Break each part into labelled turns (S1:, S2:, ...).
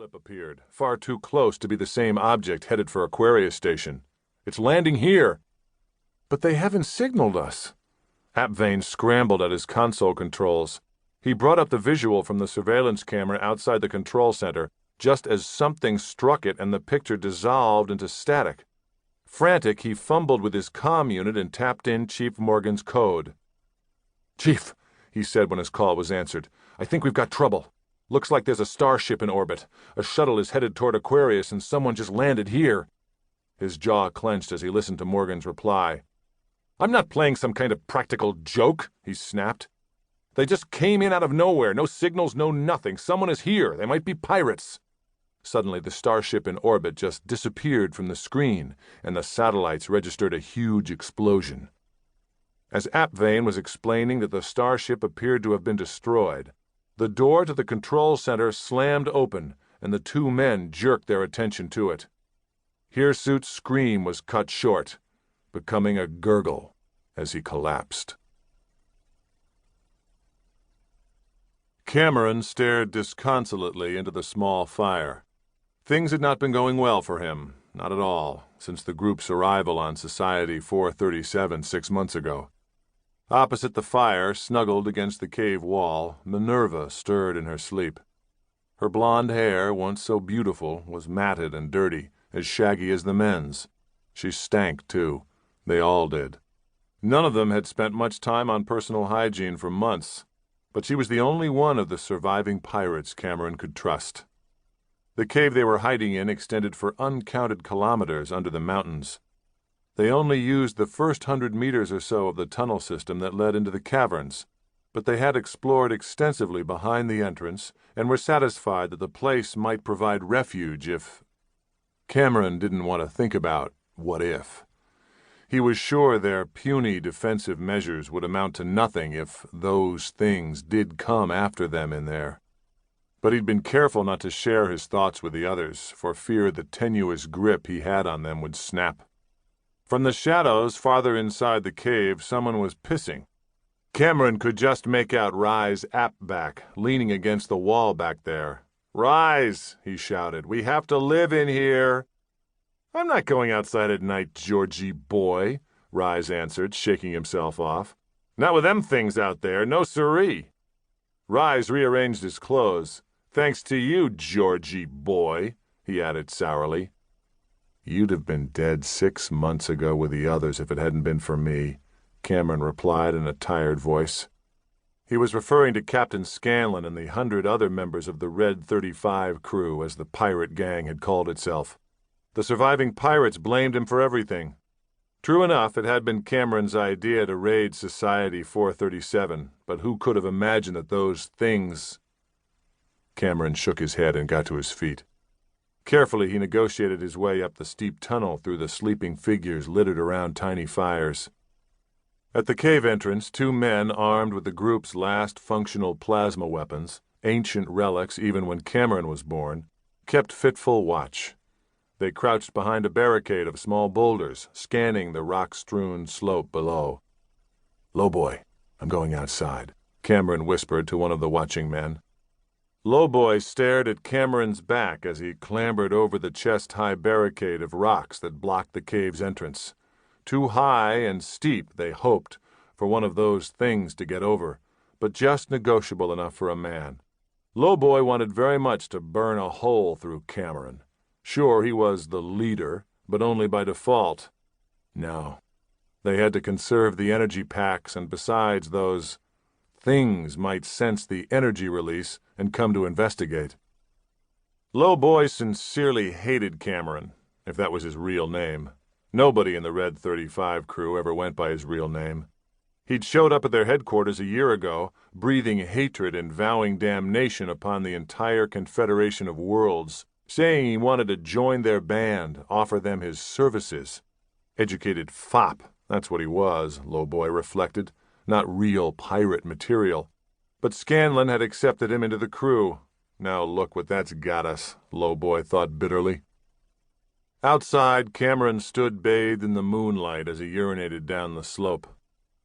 S1: blip appeared, far too close to be the same object headed for Aquarius Station. "It's landing here!" "But they haven't signaled us." Apvane scrambled at his console controls. He brought up the visual from the surveillance camera outside the control center, just as something struck it and the picture dissolved into static. Frantic, he fumbled with his comm unit and tapped in Chief Morgan's code. "Chief," he said when his call was answered, "I think we've got trouble. Looks like there's a starship in orbit. A shuttle is headed toward Aquarius and someone just landed here." His jaw clenched as he listened to Morgan's reply. "I'm not playing some kind of practical joke," he snapped. "They just came in out of nowhere. No signals, no nothing. Someone is here. They might be pirates." Suddenly, the starship in orbit just disappeared from the screen, and the satellites registered a huge explosion. As Apvane was explaining that the starship appeared to have been destroyed, the door to the control center slammed open, and the two men jerked their attention to it. Hirsute's scream was cut short, becoming a gurgle as he collapsed. Cameron stared disconsolately into the small fire. Things had not been going well for him, not at all, since the group's arrival on Society 437 6 months ago. Opposite the fire, snuggled against the cave wall, Minerva stirred in her sleep. Her blonde hair, once so beautiful, was matted and dirty, as shaggy as the men's. She stank, too. They all did. None of them had spent much time on personal hygiene for months, but she was the only one of the surviving pirates Cameron could trust. The cave they were hiding in extended for uncounted kilometers under the mountains. They only used the first 100 meters or so of the tunnel system that led into the caverns, but they had explored extensively behind the entrance and were satisfied that the place might provide refuge if... Cameron didn't want to think about what if. He was sure their puny defensive measures would amount to nothing if those things did come after them in there. But he'd been careful not to share his thoughts with the others, for fear the tenuous grip he had on them would snap. From the shadows farther inside the cave, someone was pissing. Cameron could just make out Rye's Apback, leaning against the wall back there. "Rise," he shouted. "We have to live in here." "I'm not going outside at night, Georgie boy," Rise answered, shaking himself off. "Not with them things out there, no siree." Rise rearranged his clothes. "Thanks to you, Georgie boy," he added sourly. "You'd have been dead 6 months ago with the others if it hadn't been for me," Cameron replied in a tired voice. He was referring to Captain Scanlon and the 100 other members of the Red 35 crew, as the pirate gang had called itself. The surviving pirates blamed him for everything. True enough, it had been Cameron's idea to raid Society 437, but who could have imagined that those things... Cameron shook his head and got to his feet. Carefully, he negotiated his way up the steep tunnel through the sleeping figures littered around tiny fires. At the cave entrance, 2 men armed with the group's last functional plasma weapons, ancient relics even when Cameron was born, kept fitful watch. They crouched behind a barricade of small boulders, scanning the rock-strewn slope below. "Lowboy, I'm going outside," Cameron whispered to one of the watching men. Lowboy stared at Cameron's back as he clambered over the chest-high barricade of rocks that blocked the cave's entrance. Too high and steep, they hoped, for one of those things to get over, but just negotiable enough for a man. Lowboy wanted very much to burn a hole through Cameron. Sure, he was the leader, but only by default. No. They had to conserve the energy packs, and besides, those things might sense the energy release and come to investigate. Lowboy sincerely hated Cameron, if that was his real name. Nobody in the Red 35 crew ever went by his real name. He'd showed up at their headquarters a year ago, breathing hatred and vowing damnation upon the entire Confederation of Worlds, saying he wanted to join their band, offer them his services. Educated fop, that's what he was, Lowboy reflected, not real pirate material. But Scanlon had accepted him into the crew. Now look what that's got us, Lowboy thought bitterly. Outside, Cameron stood bathed in the moonlight as he urinated down the slope.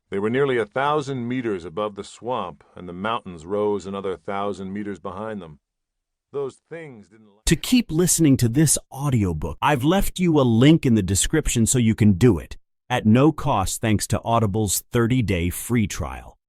S1: They were nearly 1,000 meters above the swamp, and the mountains rose another 1,000 meters behind them. Those things didn't...
S2: To keep listening to this audiobook, I've left you a link in the description so you can do it, at no cost thanks to Audible's 30-day free trial.